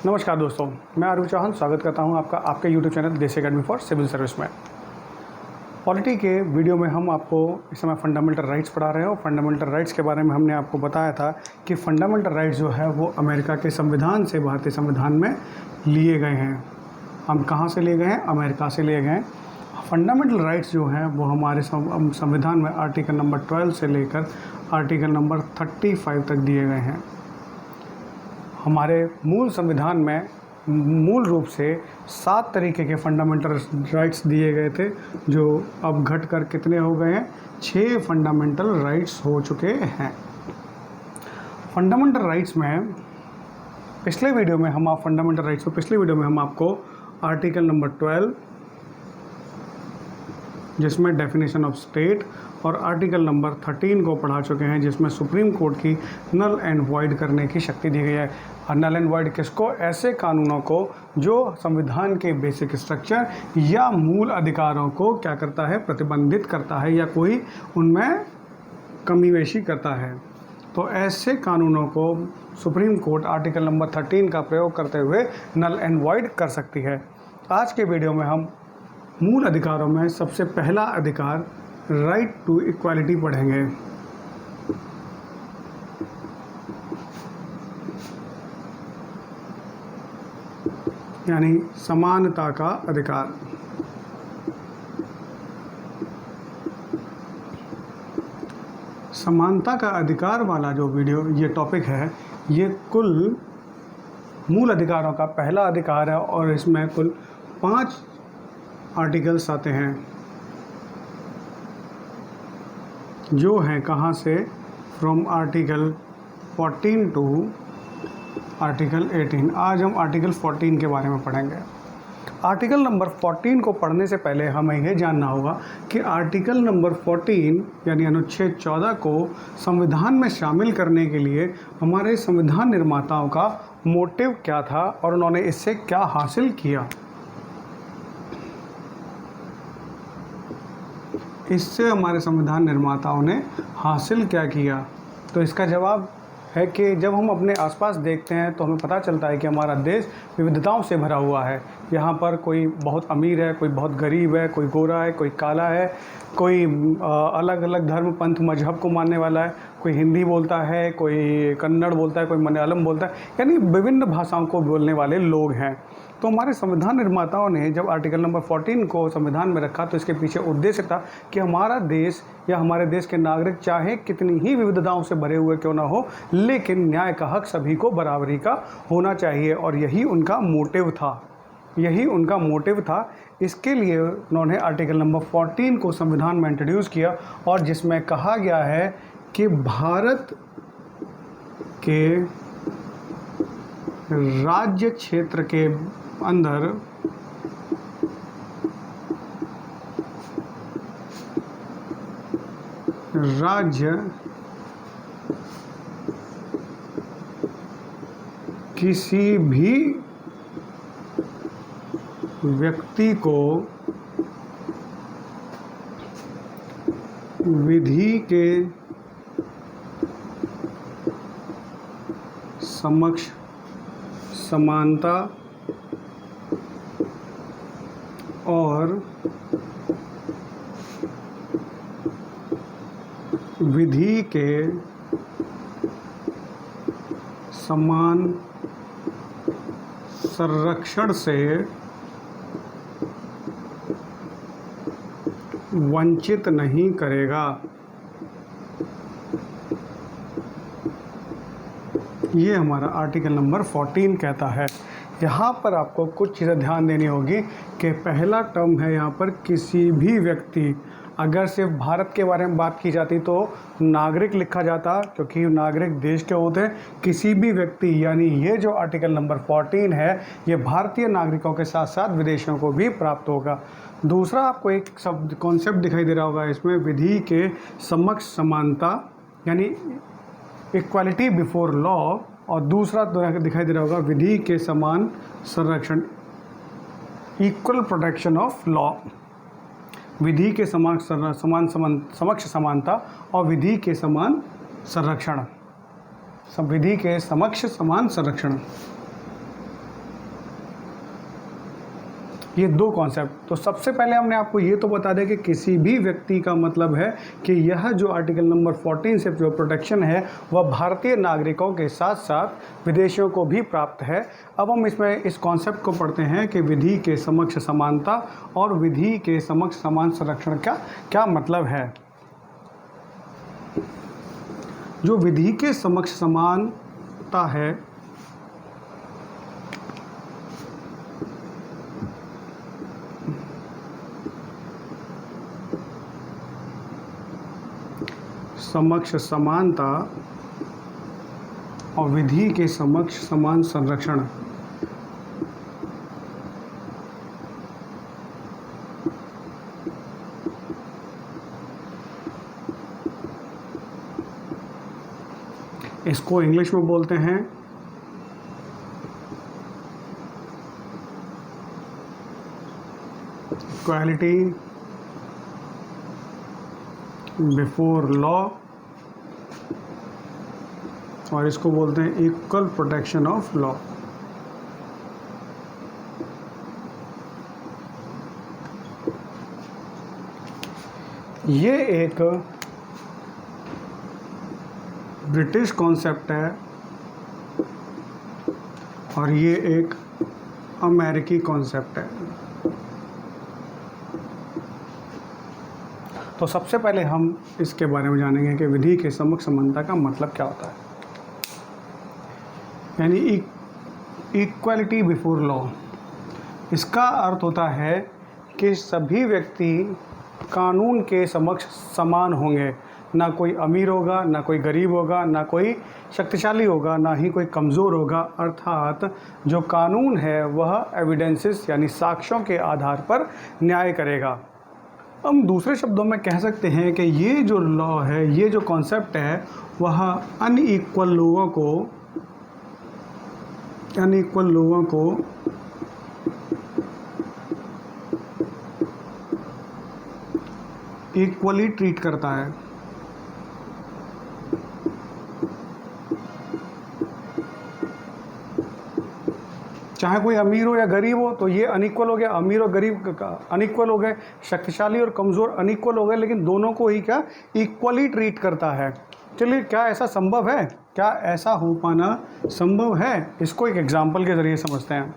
नमस्कार दोस्तों, मैं आरूप चौहान स्वागत करता हूं आपका आपके YouTube चैनल देसी अकेडमी फॉर सिविल सर्विस में। पॉलिटी के वीडियो में हम आपको इस समय फंडामेंटल राइट्स पढ़ा रहे हैं और फंडामेंटल राइट्स के बारे में हमने आपको बताया था कि फंडामेंटल राइट्स जो है वो अमेरिका के संविधान से भारतीय संविधान में लिए गए हैं। हम कहाँ से लिए गए हैं? अमेरिका से लिए गए हैं। फंडामेंटल राइट्स जो हैं वो हमारे संविधान में आर्टिकल नंबर 12 से लेकर आर्टिकल नंबर 35 तक दिए गए हैं। हमारे मूल संविधान में मूल रूप से 7 तरीके के फंडामेंटल राइट्स दिए गए थे, जो अब घटकर कितने हो गए हैं? 6 फंडामेंटल राइट्स हो चुके हैं। फंडामेंटल राइट्स में पिछले वीडियो में हम आपको आर्टिकल नंबर 12 जिसमें डेफिनेशन ऑफ स्टेट और आर्टिकल नंबर 13 को पढ़ा चुके हैं, जिसमें सुप्रीम कोर्ट की नल एंड वॉइड करने की शक्ति दी गई है। नल एंड वॉइड किसको? ऐसे कानूनों को जो संविधान के बेसिक स्ट्रक्चर या मूल अधिकारों को क्या करता है? प्रतिबंधित करता है या कोई उनमें कमी बेशी करता है। तो ऐसे कानूनों को सुप्रीम कोर्ट आर्टिकल नंबर 13 का प्रयोग करते हुए नल एंड वॉइड कर सकती है। आज के वीडियो में हम मूल अधिकारों में सबसे पहला अधिकार राइट टू इक्वालिटी पढ़ेंगे। यानी समानता का अधिकार। समानता का अधिकार वाला जो ये टॉपिक है, ये कुल मूल अधिकारों का पहला अधिकार है और इसमें कुल 5 आर्टिकल्स आते हैं, जो हैं कहाँ से? From article 14 to article 18। आज हम आर्टिकल 14 के बारे में पढ़ेंगे। आर्टिकल नंबर 14 को पढ़ने से पहले हमें यह जानना होगा कि आर्टिकल नंबर 14 यानी अनुच्छेद 14 को संविधान में शामिल करने के लिए हमारे संविधान निर्माताओं का मोटिव क्या था और उन्होंने इससे क्या हासिल किया। इससे हमारे संविधान निर्माताओं ने हासिल क्या किया? तो इसका जवाब है कि जब हम अपने आसपास देखते हैं तो हमें पता चलता है कि हमारा देश विविधताओं से भरा हुआ है। यहाँ पर कोई बहुत अमीर है, कोई बहुत गरीब है, कोई गोरा है, कोई काला है, कोई अलग अलग धर्म पंथ मजहब को मानने वाला है, कोई हिंदी बोलता है, कोई कन्नड़ बोलता है, कोई मलयालम बोलता है, यानी विभिन्न भाषाओं को बोलने वाले लोग हैं। तो हमारे संविधान निर्माताओं ने जब आर्टिकल नंबर 14 को संविधान में रखा तो इसके पीछे उद्देश्य था कि हमारा देश या हमारे देश के नागरिक चाहे कितनी ही विविधताओं से भरे हुए क्यों ना हो, लेकिन न्याय का हक सभी को बराबरी का होना चाहिए। और यही उनका मोटिव था। इसके लिए उन्होंने आर्टिकल नंबर 14 को संविधान में इंट्रोड्यूस किया और जिसमें कहा गया है कि भारत के राज्य क्षेत्र के अंदर राज्य किसी भी व्यक्ति को विधि के समक्ष समानता और विधि के समान संरक्षण से वंचित नहीं करेगा। ये हमारा आर्टिकल नंबर 14 कहता है। यहाँ पर आपको कुछ चीज़ें ध्यान देनी होगी कि पहला टर्म है यहाँ पर किसी भी व्यक्ति। अगर सिर्फ भारत के बारे में बात की जाती तो नागरिक लिखा जाता, क्योंकि नागरिक देश के होते हैं। किसी भी व्यक्ति यानी ये जो आर्टिकल नंबर 14 है, ये भारतीय नागरिकों के साथ साथ विदेशियों को भी प्राप्त होगा। दूसरा आपको एक शब्द कॉन्सेप्ट दिखाई दे रहा होगा इसमें, विधि के समक्ष समानता यानी इक्वालिटी बिफोर लॉ, और दूसरा दिखाई दे रहा होगा विधि के समान संरक्षण, इक्वल प्रोटेक्शन ऑफ लॉ। विधि के समक्ष समानता और विधि के समान संरक्षण, विधि के समक्ष समान संरक्षण। ये दो कॉन्सेप्ट। तो सबसे पहले हमने आपको ये तो बता दें कि किसी भी व्यक्ति का मतलब है कि यह जो आर्टिकल नंबर 14 से जो प्रोटेक्शन है वह भारतीय नागरिकों के साथ साथ विदेशियों को भी प्राप्त है। अब हम इसमें इस कॉन्सेप्ट को पढ़ते हैं कि विधि के समक्ष समानता और विधि के समक्ष समान संरक्षण का क्या मतलब है। जो विधि के समक्ष समानता है समक्ष समानता और विधि के समक्ष समान संरक्षण, इसको इंग्लिश में बोलते हैं इक्वालिटी बिफोर लॉ, और इसको बोलते हैं इक्वल प्रोटेक्शन ऑफ लॉ। ये एक ब्रिटिश कॉन्सेप्ट है और ये एक अमेरिकी कॉन्सेप्ट है। तो सबसे पहले हम इसके बारे में जानेंगे कि विधि के समक्ष समानता का मतलब क्या होता है। यानी इक्वालिटी बिफोर लॉ, इसका अर्थ होता है कि सभी व्यक्ति कानून के समक्ष समान होंगे। ना कोई अमीर होगा, ना कोई गरीब होगा, ना कोई शक्तिशाली होगा, ना ही कोई कमज़ोर होगा। अर्थात जो कानून है वह एविडेंसेस यानी साक्ष्यों के आधार पर न्याय करेगा। हम दूसरे शब्दों में कह सकते हैं कि ये जो लॉ है, ये जो कॉन्सेप्ट है, वह अनइक्वल लोगों को इक्वली ट्रीट करता है। चाहे कोई अमीर हो या गरीब हो, तो ये अनइक्वल हो गया। अमीर और गरीब अनइक्वल हो गए, शक्तिशाली और कमज़ोर अनइक्वल हो गए, लेकिन दोनों को ही क्या इक्वली ट्रीट करता है। चलिए, क्या ऐसा संभव है? क्या ऐसा हो पाना संभव है? इसको एक एग्जाम्पल के ज़रिए समझते हैं।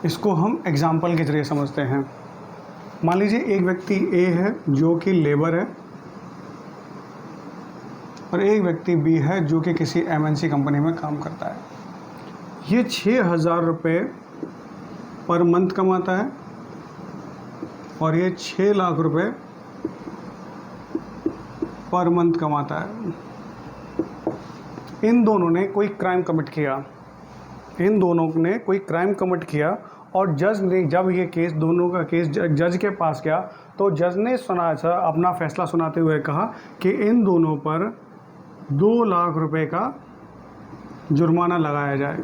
इसको हम एग्जाम्पल के ज़रिए समझते हैं। मान लीजिए एक व्यक्ति ए है जो कि लेबर है, और एक व्यक्ति बी है जो कि किसी एमएनसी कंपनी में काम करता है। ये 6,000 रुपये पर मंथ कमाता है और ये 6 लाख रुपए पर मंथ कमाता है। इन दोनों ने कोई क्राइम कमिट किया, और जज ने जब ये केस, दोनों का केस जज के पास गया, तो जज ने अपना फैसला सुनाते हुए कहा कि इन दोनों पर 2 लाख रुपए का जुर्माना लगाया जाए।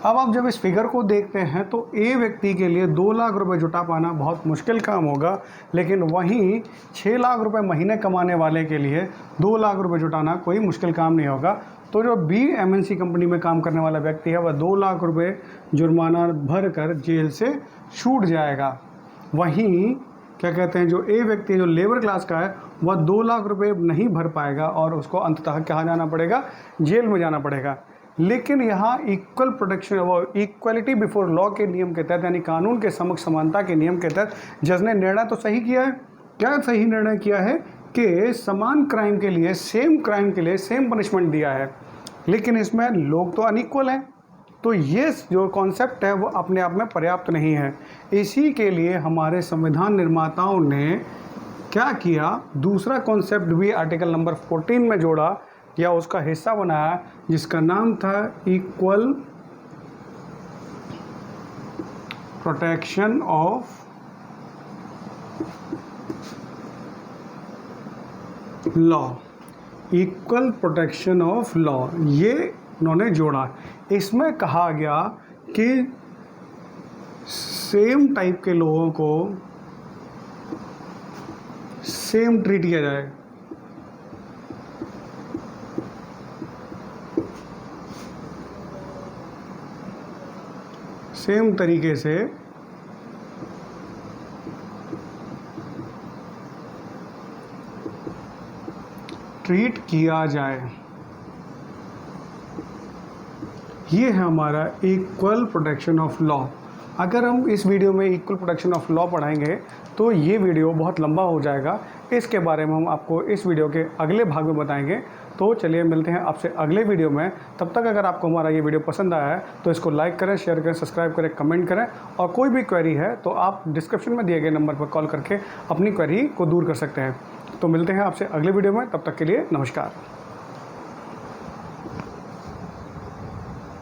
अब आप जब इस फिगर को देखते हैं तो ए व्यक्ति के लिए 2 लाख रुपए जुटा पाना बहुत मुश्किल काम होगा, लेकिन वहीं 6 लाख रुपए महीने कमाने वाले के लिए 2 लाख रुपए जुटाना कोई मुश्किल काम नहीं होगा। तो जो बी एमएनसी कंपनी में काम करने वाला व्यक्ति है, वह 2 लाख रुपए जुर्माना भर कर जेल से छूट जाएगा। वहीं क्या कहते हैं, जो ए व्यक्ति जो लेबर क्लास का है, वह 2 लाख रुपए नहीं भर पाएगा और उसको अंततः कहाँ जाना पड़ेगा? जेल में जाना पड़ेगा। लेकिन यहाँ इक्वल प्रोटेक्शन और इक्वलिटी बिफोर लॉ के नियम के तहत, यानी कानून के समक्ष समानता के नियम के तहत, जज ने निर्णय तो सही किया है। क्या सही निर्णय किया है? कि समान क्राइम के लिए, सेम क्राइम के लिए सेम पनिशमेंट दिया है, लेकिन इसमें लोग तो अनइक्वल हैं। तो ये जो कॉन्सेप्ट है वो अपने आप में पर्याप्त नहीं है। इसी के लिए हमारे संविधान निर्माताओं ने क्या किया, दूसरा कॉन्सेप्ट भी आर्टिकल नंबर 14 में जोड़ा या उसका हिस्सा बनाया, जिसका नाम था equal protection of law. Equal protection of law ये उन्होंने जोड़ा। इसमें कहा गया कि सेम टाइप के लोगों को सेम ट्रीट किया जाए। सेम तरीके से ट्रीट किया जाए। ये है हमारा इक्वल प्रोटेक्शन ऑफ लॉ। अगर हम इस वीडियो में इक्वल प्रोटेक्शन ऑफ लॉ पढ़ाएंगे तो ये वीडियो बहुत लंबा हो जाएगा। इसके बारे में हम आपको इस वीडियो के अगले भाग में बताएंगे। तो चलिए मिलते हैं आपसे अगले वीडियो में। तब तक अगर आपको हमारा ये वीडियो पसंद आया है तो इसको लाइक करें, शेयर करें, सब्सक्राइब करें, कमेंट करें। और कोई भी क्वेरी है तो आप डिस्क्रिप्शन में दिए गए नंबर पर कॉल करके अपनी क्वेरी को दूर कर सकते हैं। तो मिलते हैं आपसे अगले वीडियो में, तब तक के लिए नमस्कार।